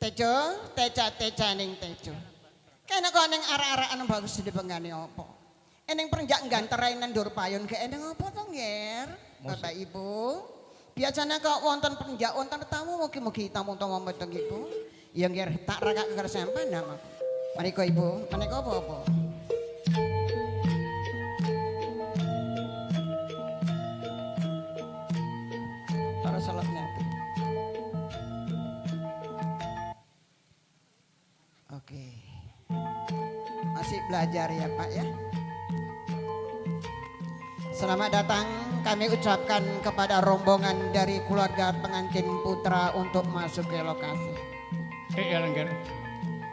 Tejo, teca ning tejo. Kene kok ning arek-arekan bagus dipengane apa? Ning prenjak ngganterai nendur payun ge ning apa to, Nger? Bapak Ibu. Biasanya kok wonten prenjak wonten tamu mugi-mugi tamu-tamu meteng Ibu. Ya Nger tak rakak ke sampean nama. Menika Ibu, menika apa-apa? Para salatnya. Oke. Masih belajar ya Pak ya. Selamat datang kami ucapkan kepada rombongan dari keluarga pengantin putra untuk masuk ke lokasi. Lengger.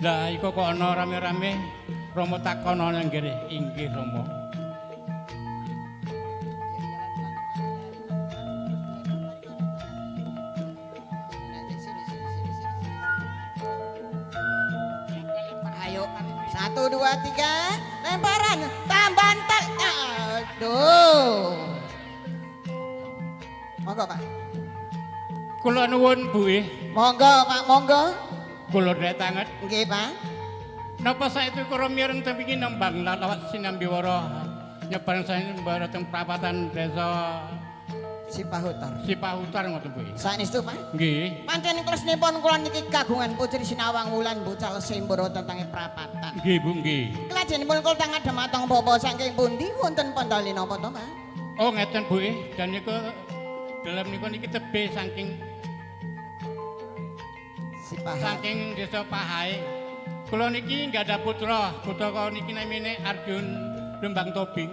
Lah iku kok ana rame-rame Romo takon ana nggih inggih Romo. Ayo 1 2 3 lemparan tambahan tak. Aduh. Monggo Pak. Kula nuwun Bu. Monggo Pak, monggo. Kula datanget. Nggih Pak. Napa saestu kula mireng tempingi nembang lawat sinambiwara nyebareng sayembara teng prapatan desa Sipahutar ngoten Bu. Saestu Pak. Nggih. Pancen tresnipun kula niki kagungan putri Sinawang Wulan bucal sembara tentang prapatan. Nggih Bu, nggih. Kelajenipun kula tang adhematong bapa saking pundi wonten pandali napa to Pak? Oh ngeten Bu. Dan niku dalam niku niki tebih saking saking desa Pahai. Kula niki nggak ada putra kula niki namine Arjun Rembang Tobing.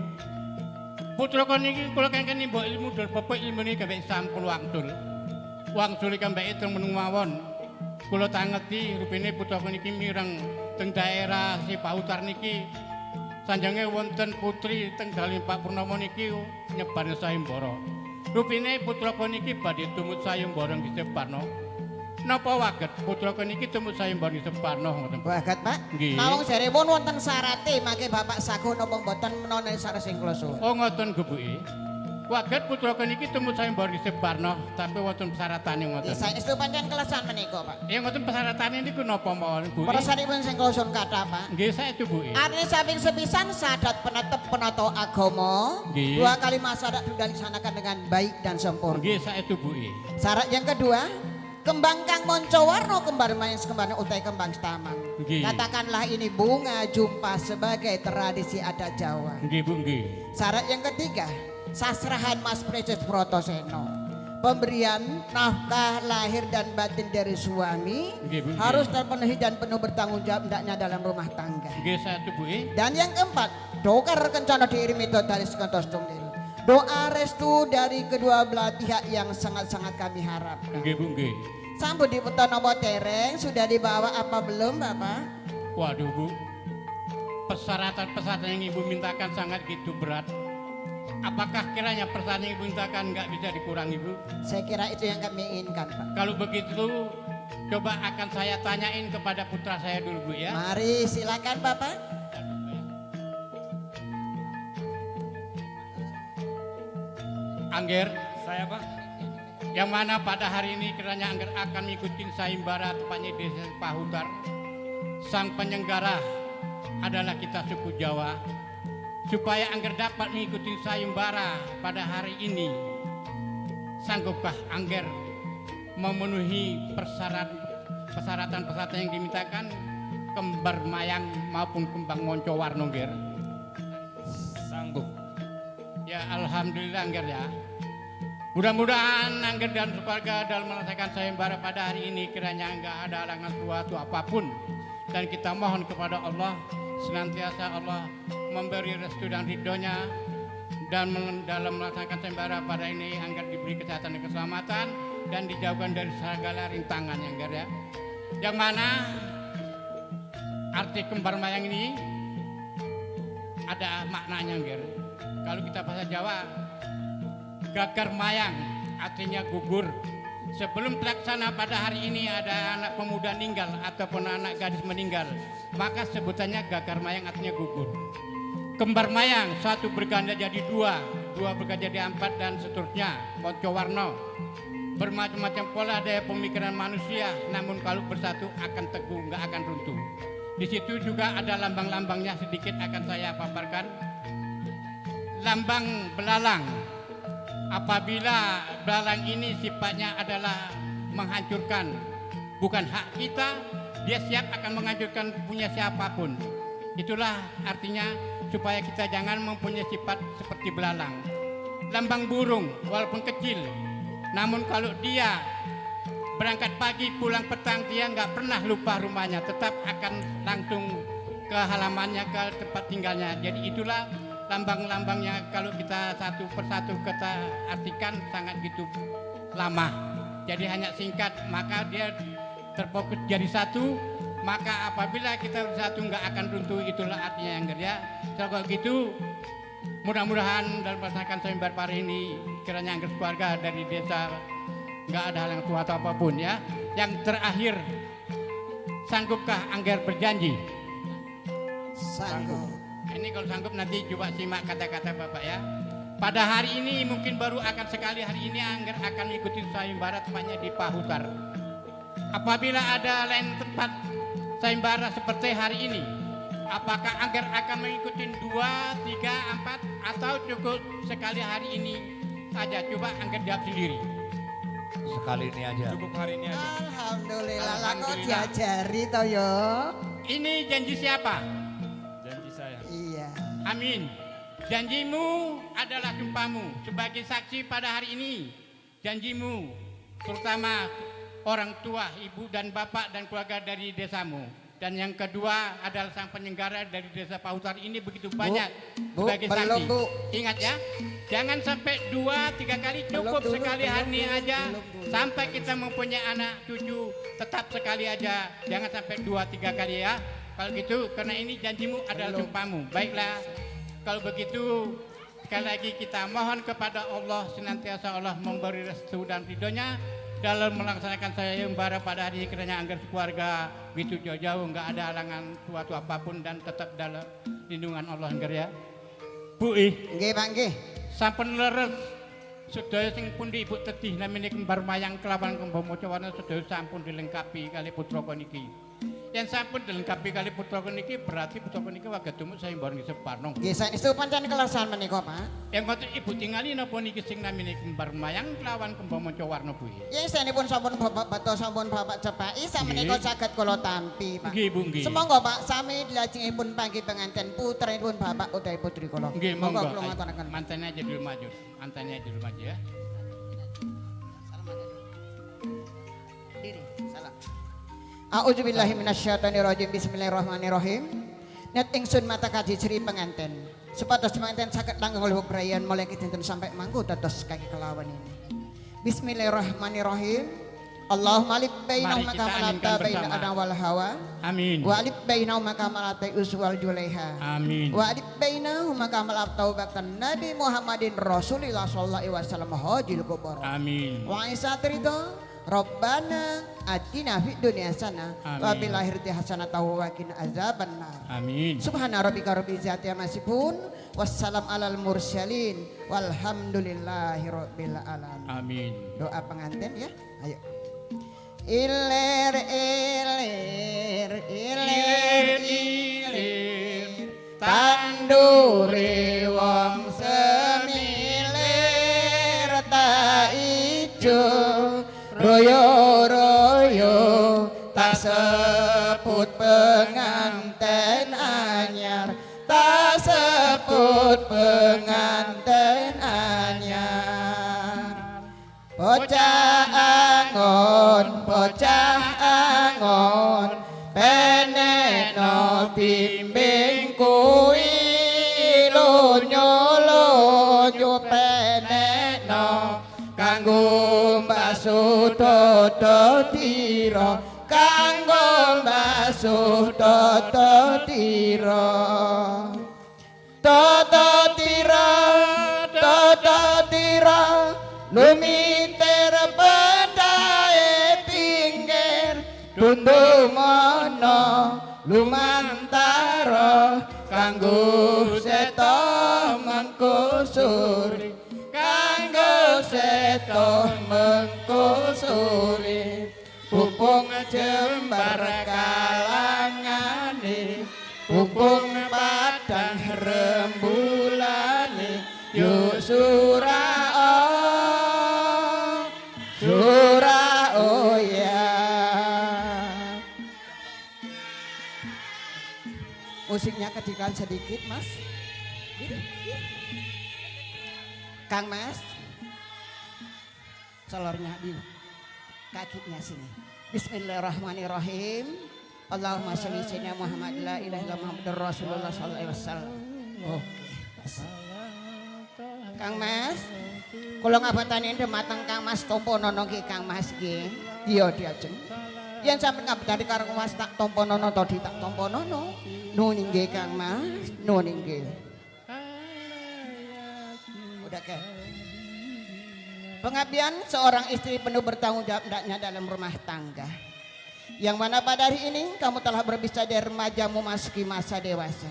Putra kula niki kula kengken nimbok ilmu dul bebek ilmune gawe sampun wangsul. Wangsul iki mbake teng menung mawon. Kula tangeti rupine putra kula niki mireng teng daerah Sipahutar niki. Sanjange wonten putri teng dalem Pak Purnomo niki nyebar sayembara. Rupine putra kula niki badhe tumut sayembara nggih Separno. Napa waget putra niki tumut sayembara Separno ngoten. Waget Pak. Nawang jarepun wonten syarate mangke Bapak saguh napa mboten menawa saresing kula suwun. Oh ngoten Gubuke. Waget putra niki tumut sayembara Separno tapi wonten persyaratannya ngoten. Saestu pancen kelesan menika Pak. Ya ngoten persyaratannya niku napa mawon Bu? Persyaratanipun sing kula suwun kathah Pak. Nggih saestu Bu. Arti samping sepisan sadat penata agama. Dua kali masyarakat sudah dilaksanakan dengan baik dan sempurna. Nggih saestu Bu. Syarat yang kedua, kembang kang moncowarno kembar mayang kembar utai kembang setaman. Katakanlah ini bunga jumpa sebagai tradisi adat Jawa. Nggih Bu nggih. Syarat yang ketiga, sasrahan Mas Preces Protoseno. Pemberian nafkah lahir dan batin dari suami harus terpenuhi dan penuh bertanggung jawab hendaknya dalam rumah tangga. Nggih saestu Bu. Dan yang keempat, dokar kencana diirimi dari sekentos tunggil. Doa restu dari kedua belah pihak yang sangat-sangat kami harapkan. Nggih Bu nggih. Sampun diputar nomor tereng, sudah dibawa apa belum Bapak? Waduh Bu, persyaratan-persyaratan yang Ibu mintakan sangat gitu berat. Apakah kiranya persyaratan yang Ibu mintakan nggak bisa dikurangi Bu? Saya kira itu yang kami inginkan Pak. Kalau begitu, coba akan saya tanyain kepada putra saya dulu Bu ya. Mari silakan Bapak. Angger, saya Pak. Yang mana pada hari ini kiranya Angger akan mengikuti sayembara tepatnya di desa Pahutar. Sang penyelenggara adalah kita suku Jawa. Supaya Angger dapat mengikuti sayembara pada hari ini, sanggupkah Angger memenuhi persyaratan-persyaratan yang dimintakan kembar mayang maupun kembang moncowarno Angger? Sanggup. Ya Alhamdulillah Angger ya. Mudah-mudahan Angger dan keluarga dalam melaksanakan sayembara pada hari ini kiranya enggak ada halangan suatu apapun. Dan kita mohon kepada Allah senantiasa Allah memberi restu dan ridhonya dan dalam melaksanakan sayembara pada ini Angger diberi kesehatan dan keselamatan dan dijauhkan dari segala rintangan Angger ya. Yang mana arti kembar mayang ini ada maknanya Angger. Kalau kita bahasa Jawa, gagar mayang artinya gugur. Sebelum terlaksana pada hari ini ada anak pemuda meninggal ataupun anak gadis meninggal, maka sebutannya gagar mayang artinya gugur. Kembar mayang, satu berganda jadi dua, dua berganda jadi empat dan seterusnya, moncowarno. bermacam-macam pola daya pemikiran manusia, namun kalau bersatu akan teguh, nggak akan runtuh. Di situ juga ada lambang-lambangnya, sedikit akan saya paparkan. Lambang belalang. Apabila belalang ini sifatnya adalah menghancurkan, bukan hak kita, dia siap akan menghancurkan punya siapapun. Itulah artinya supaya kita jangan mempunyai sifat seperti belalang. Lambang burung walaupun kecil, namun kalau dia berangkat pagi pulang petang, dia nggak pernah lupa rumahnya, tetap akan langsung ke halamannya, ke tempat tinggalnya. Jadi itulah lambang-lambangnya, kalau kita satu persatu kita artikan sangat gitu lama. Jadi hanya singkat, maka dia terfokus jadi satu, maka apabila kita bersatu nggak akan runtuh, itulah artinya yang kerja. Kalau gitu mudah-mudahan dalam melaksanakan sayembara pari ini kiranya angger keluarga dari desa nggak ada hal yang suatu apapun ya. Yang terakhir, sanggupkah angger berjanji? Sanggup. Ini kalau sanggup nanti coba simak kata-kata Bapak ya. Pada hari ini mungkin baru akan sekali hari ini angger akan ikuti sayembara, tempatnya di Pahutar. Apabila ada lain tempat sayembara seperti hari ini, apakah angger akan mengikuti 2, 3, 4 atau cukup sekali hari ini saja? Coba angger jawab sendiri. Sekali ini aja. Cukup hari ini aja. Alhamdulillah, lah kok Alhamdulillah. diajari toh ya. Ini janji siapa? Janji saya. Iya. Amin. Janjimu adalah sumpahmu sebagai saksi pada hari ini. Janjimu terutama orang tua, ibu dan bapak dan keluarga dari desamu. Dan yang kedua adalah sang penyelenggara dari desa Pahutar ini begitu banyak Bu, sebagai belum, saksi. Bu. Ingat ya, jangan sampai 2, 3 kali, cukup Belum dulu, sekali hari belum ini dulu, aja. belum dulu. Sampai kita mempunyai anak cucu, tetap sekali aja. Jangan sampai 2, 3 kali ya. Kalau gitu, karena ini janjimu adalah Belum. sumpahmu. Baiklah, kalau begitu sekali lagi kita mohon kepada Allah senantiasa Allah memberi restu dan ridhonya dalam melaksanakan sayembara pada hari ini, kiranya anggar keluarga begitu jauh-jauh nggak ada halangan suatu apapun dan tetap dalam lindungan Allah anggar ya. Bu Nggih, Pak, nggih. sampun leres sedaya sing pundi ibu tetih namine kembar mayang kelawan kembar mocawana sedaya sampun dilengkapi kali putra niki. Yang sampun dilengkapi kali putra niki berarti putra niki waga tumut sayembara niki Separno. Nggih, saestu pancen kelarasan menika, Pak. Yang ngoten ibu tingali napa niki sing namine kembar mayang kelawan kembar mocawarna Bu? Ya saenipun sampun Bapak Bato sampun Bapak cepaki samenika saged kula tampi, Pak. Nggih Bu nggih. Semonggo Pak sami dilajengipun panggih pengantin putranipun Bapak utawi putri kula. Nggih monggo. kula ngaturaken. Mantannya aja dulu maju. Mantannya aja dulu maju ya. Diri, salam. A'udzubillahi minasyaitonirrajim. Bismillahirrahmanirrahim. Net ingsun mata kaji ciri penganten. Supados penganten saged langgeng oleh bebrayan mulai dinten sampai mangku dados kaki kelawan ini. Bismillahirrahmanirrahim. Allahumma alif bainahuma Mari kita kamalata aminkan baina bersama. ada wal hawa. Amin. Wa alif bainahuma kamalata uswal julaiha. Amin. Wa alif bainahuma kamal taubatan Nabi Muhammadin Rasulillah sallallahu alaihi wasallam hajil kubur. Amin. Wa isatrida Rabbana atina fid dunya hasanah wa Amin. fil akhirati hasanah wa qina azabannar. Amin. Subhana rabbika rabbil izzati amma yasifun wassalam alal mursalin walhamdulillahi rabbil alamin. Amin. Doa pengantin ya. Ayo. Ilir ilir ilir ilir tandure wong semilir ta ijo royo royo tak sebut penganten anyar tak sebut penganten anyar. Bocah angon peneno bimbing kuwi lonyo lonyo peneno kanggo mbasuh dodo tira kanggo mbasuh dodo tira dodo tira lumiter pendae pinggir tundungono lumantara kanggo seto mengkusuri kanggo seto mengkusuri pupung jembar kalangane, pupung padang rembulane, yuk surah ya. Musiknya kecilkan sedikit mas. Kang Mas, celornya di kakinya sini. Bismillahirrahmanirrahim. Allahumma sholli sayyidina Muhammad la ilaha illallah Muhammadur Rasulullah sallallahu alaihi wasallam. Oke. Kang Mas, kula ngabatani mateng Kang Mas tompo nono nggih Kang Mas nggih. Iya diajeng. Yen sampeyan ngabatani karo Mas tak tompo nono to tak tompo nono. Nuwun nggih Kang Mas, nuwun nggih. Udah ke. Pengabdian seorang istri penuh bertanggung jawab hendaknya dalam rumah tangga. Yang mana pada hari ini kamu telah berpisah dari remaja memasuki masa dewasa.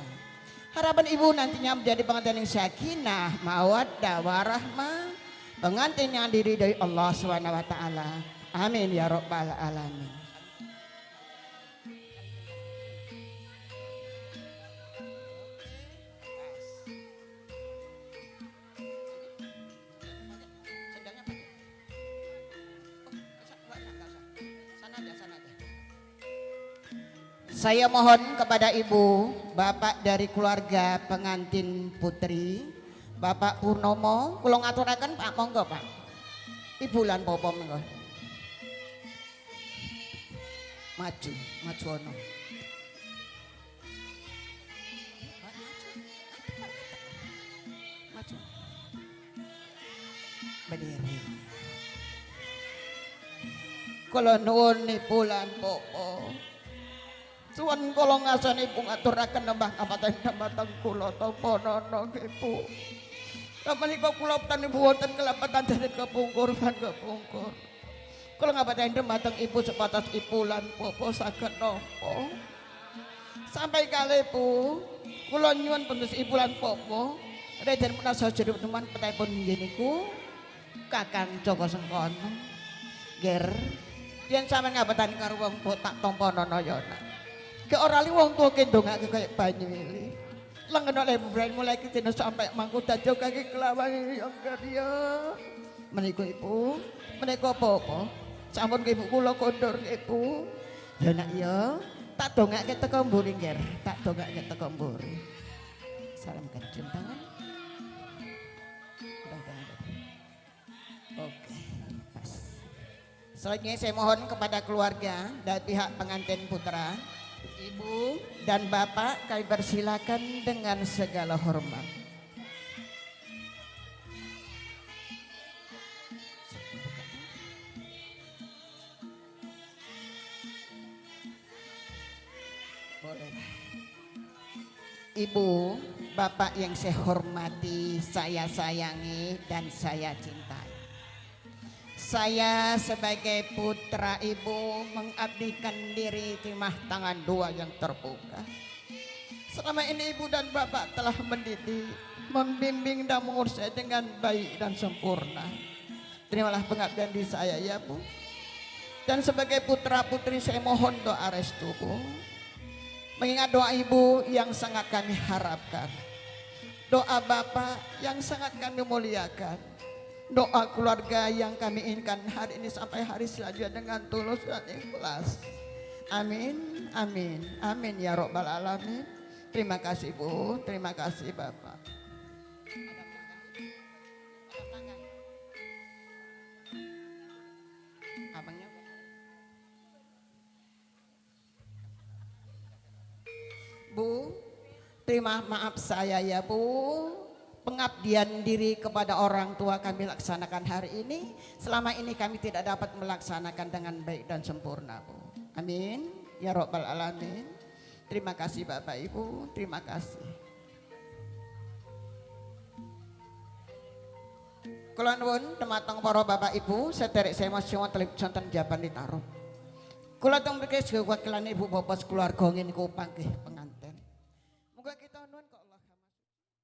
Harapan ibu nantinya menjadi pengantin yang sakinah, mawaddah, warahmah, pengantin yang diridhoi Allah SWT. Amin ya rabbal alamin. Saya mohon kepada ibu, bapak dari keluarga pengantin putri, Bapak Purnomo, kula ngaturaken Pak, monggo Pak. Ibu lan popo monggo. Maju ono. Maju. Berdiri. Kula nuwun ibu lan popo. Suwun kula ngasani ibu ngaturaken nembah kamateng kula tapa nono ibu. Menika kula petani wonten kelapatan dene kepungkur ban kepungkur. Kula ngabaten dumateng ibu sepatas ibu lan popo saged napa. Sampai kalih Bu, kula nyuwun pendus ibu lan popo, reden menasa jeruk teman petipun nggih niku Kakang Joko Sengkono. Ger, yen sampeyan ngabaten karo wong tak tampa nono ya nak. Ke ora li wong tuwa kendongake kaya banyu iki. Lengen oleh bubren mulai kitene sampai mangku dajo kaki kelawang yang karya. Menika ibu, menika apa-apa. Sampun ibu kula kondur ibu. Ya nak ya, tak dongake teko mburi nggih, tak dongake teko mburi. Salam kenceng tangan. Oke, pas. Selanjutnya saya mohon kepada keluarga dari pihak pengantin putra. Ibu dan Bapak kami persilakan dengan segala hormat. Boleh. Ibu, Bapak yang saya hormati, saya sayangi dan saya cintai. Saya sebagai putra ibu mengabdikan diri di mah tangan dua yang terbuka. Selama ini ibu dan bapak telah mendidik, membimbing dan mengurus saya dengan baik dan sempurna. Terimalah pengabdian di saya ya Bu. Dan sebagai putra putri saya mohon doa restu Bu. Mengingat doa ibu yang sangat kami harapkan. Doa bapak yang sangat kami muliakan. Doa keluarga yang kami inginkan hari ini sampai hari selanjutnya dengan tulus dan ikhlas. Amin, amin, amin ya rabbal alamin. Terima kasih Bu, terima kasih Bapak. Abangnya Bu, terima maaf saya ya Bu. Pengabdian diri kepada orang tua kami laksanakan hari ini. Selama ini kami tidak dapat melaksanakan dengan baik dan sempurna Bu. Amin ya rabbal alamin. Terima kasih Bapak Ibu, terima kasih. Kula nuwun dumateng para Bapak Ibu, sederek saya masih wonten sonten jaban ditaruh. Kula teng mriki sewakilan Ibu Bapak keluarga ngene niku panggih